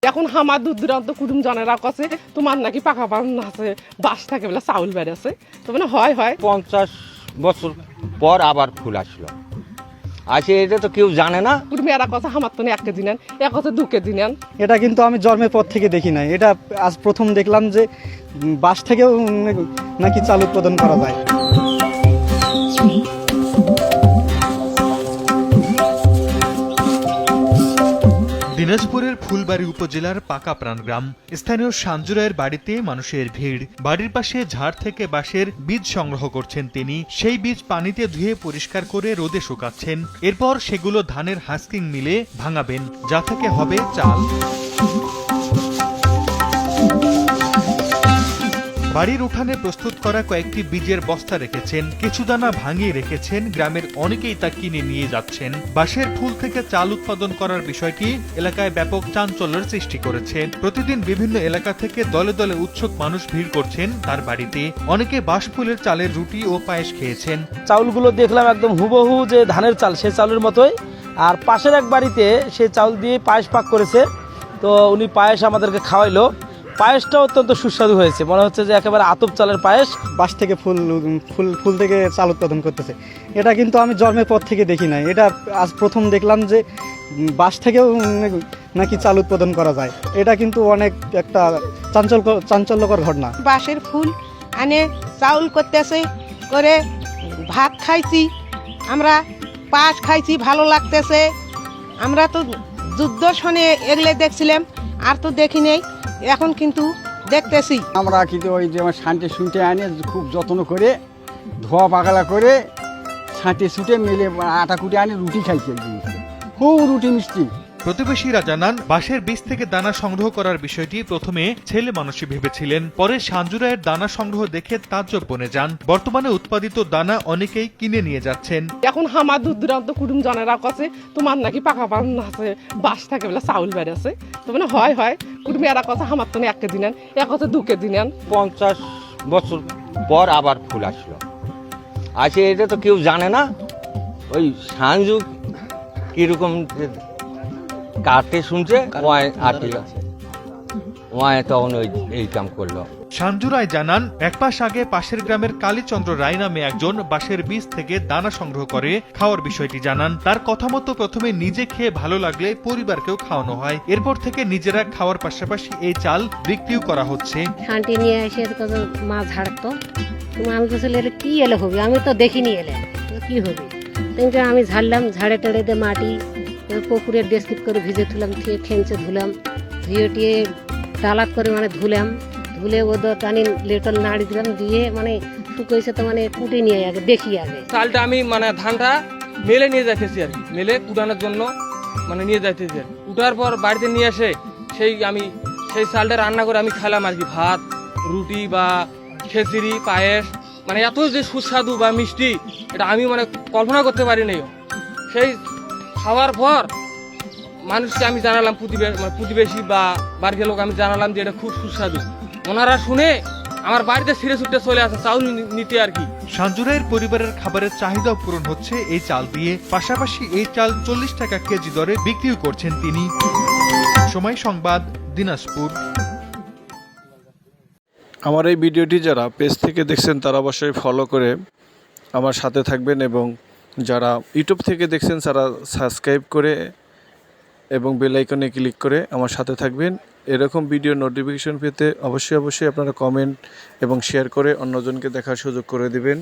এখন আমার দূর দূরান্ত কুটুম জনেরা কাছে তোমার নাকি পাকা পান আছে বাস থাকে বলে চাউল বেড়েছে তো মানে হয় 50 বছর পর আবার ফুল আসলো আসে, এটা তো কেউ জানে না। কুটুম এরা কথা আমার তো 1 কেজি নেন, এক কথা 2 কেজি নেন। এটা কিন্তু আমি জন্মের পর থেকে দেখি নাই, এটা আজ প্রথম দেখলাম যে বাস থেকেও নাকি চাল উৎপাদন করা যায়। দিনাজপুরের ফুলবাড়ী উপজেলার পাকাপ্রাণ গ্রাম। স্থানীয় সাঞ্জুরায়ের বাড়িতে মানুষের ভিড়। বাড়ির পাশে ঝাড় থেকে বাঁশের বীজ সংগ্রহ করছেন তিনি। সেই বীজ পানিতে ধুয়ে পরিষ্কার করে রোদে শুকাচ্ছেন। এরপর সেগুলো ধানের হাস্কিং মিলে ভাঙাবেন, যা থেকে হবে চাল। বাড়ির উঠানে প্রস্তুত করা কয়েকটি বীজের বস্তা রেখেছেন, কিছু দানা ভাঙিয়ে রেখেছেন। গ্রামের অনেকেই তা কিনে নিয়ে যাচ্ছেন। বাঁশের ফুল থেকে চাল উৎপাদন করার বিষয়টি এলাকায় ব্যাপক চাঞ্চল্যের সৃষ্টি করেছে। প্রতিদিন বিভিন্ন এলাকা থেকে দলে দলে উৎসুক মানুষ ভিড় করছেন তার বাড়িতে। অনেকে বাঁশ ফুলের চালের রুটি ও পায়েস খেয়েছেন। চাউলগুলো দেখলাম একদম হুবহু যে ধানের চাল, সেই চাউলের মতোই। আর পাশের এক বাড়িতে সেই চাউল দিয়ে পায়েস পাক করেছে, তো উনি পায়েস আমাদেরকে খাওয়াইলো। পায়েসটা অত্যন্ত সুস্বাদু হয়েছে, মনে হচ্ছে যে একেবারে আতপ চালের পায়েস। বাস থেকে ফুল থেকে চাল উৎপাদন করতেছে, এটা কিন্তু আমি জন্মের পর থেকে দেখি নাই, এটা আজ প্রথম দেখলাম যে বাস থেকেও নাকি চাল উৎপাদন করা যায়। এটা কিন্তু অনেক একটা চাঞ্চল্যকর ঘটনা। বাঁশের ফুল আনে চাউল করতেছে, করে ভাত খাইছি, আমরা পাশ খাইছি, ভালো লাগতেছে। আমরা তো যুদ্ধ শোনে এগলে দেখছিলাম, আর তো দেখি নেই, এখন কিন্তু দেখতেছি। আমরা কিন্তু ওই যে আমার শান্তি শুনতে আনে খুব যত্ন করে ধোয়া পাগলা করে ছাঁটে ছুটে মেলে আটা কুটে আনে রুটি খাইছে, খুব রুটি মিষ্টি। প্রতিবেশীরা জানান, বাঁশের বীজ থেকে দানা সংগ্রহ করার বিষয়টি প্রথমে ছেলে মানুষই ভেবেছিলেন। পরে সাঞ্জুরায়ের দানা সংগ্রহ দেখে তাজ্জব বনে যান। বর্তমানে উৎপাদিত দানা অনেকেই কিনে নিয়ে যাচ্ছেন। এখন আমার দূর দূরান্ত কুটুম জনেরা কাছে তোমার নাকি পাকা পান আছে বাস থাকে বলে চাউল বেড়েছে তো মানে হয় কুটুম এরা কথা আমার তো 1 কেজি নেন, এক কথা 2 কেজি নেন। 50 বছর পর আবার ফুল আসলো আসে, এটা তো কেউ জানে না। ওই সাঞ্জু কিরকম কাটতে শুনছে, তখন এই কাম করলো। সাঞ্জুরায় জানান, 1 মাস আগে পাশের গ্রামের কালীচন্দ্র রায় নামে একজন বাঁশের বীজ থেকে দানা সংগ্রহ করে খাওয়ার বিষয়টি জানান। তার কথা মতো প্রথমে নিজে খেয়ে ভালো লাগলে পরিবারকেও খাওয়ানো হয়। এরপর থেকে নিজেরা খাওয়ার পাশাপাশি এই চাল বিক্রিও করা হচ্ছে। শান্তি নিয়ে এসে মাছ ঝাড়তো, আমি বলছিল কি এলে হবে, আমি তো দেখিনি এলে কি হবে। কিন্তু আমি ঝাড়লাম, ঝাড়ে টাড়ে দিয়ে মাটি পুকুরের ডেস্কিট করে ভিজে তুলাম, ঠেঞ্চে ধুলাম, ধুয়ে টিয়ে ডালাত করে মানে ধুলে ওদের টানি লেটল নাড়ি দিলাম, দিয়ে মানে শুকিয়েছে তো মানে কুটে নিয়ে আগে দেখি আগে চালটা আমি মানে ধানটা মেলে নিয়ে যাইতেছি আর কি, মেলে কুটানোর জন্য মানে নিয়ে যাইতেছি। কুটার পর বাড়িতে নিয়ে এসে সেই চালটা রান্না করে আমি খেলাম আর কি, ভাত রুটি বা খিচুড়ি পায়েস, মানে এত যে সুস্বাদু বা মিষ্টি এটা আমি মানে কল্পনা করতে পারি নাই। সেই খাওয়ার পর মানুষকে আমি জানালাম, প্রতিবেশী বা বাড়ির লোক আমি জানালাম যে এটা খুব সুস্বাদু। ওনারা শুনে আমার বাড়িতে ছিঁড়ে ছুটে চলে আসে চাউল নিতে আর কি। সাঞ্জুরায়ের পরিবারের খাবারের চাহিদাও পূরণ হচ্ছে এই চাল দিয়ে। পাশাপাশি এই চাল 40 টাকা কেজি দরে বিক্রিও করছেন তিনি। সময় সংবাদ, দিনাজপুর। আমার এই ভিডিওটি যারা পেজ থেকে দেখছেন তারা অবশ্যই ফলো করে আমার সাথে থাকবেন, এবং যারা ইউটিউব থেকে দেখছেন তারা সাবস্ক্রাইব করে এবং বেল আইকনে ক্লিক করে আমার সাথে থাকবেন। এরকম ভিডিও নোটিফিকেশন পেতে অবশ্যই আপনারা কমেন্ট এবং শেয়ার করে অন্যজনকে দেখার সুযোগ করে দিবেন।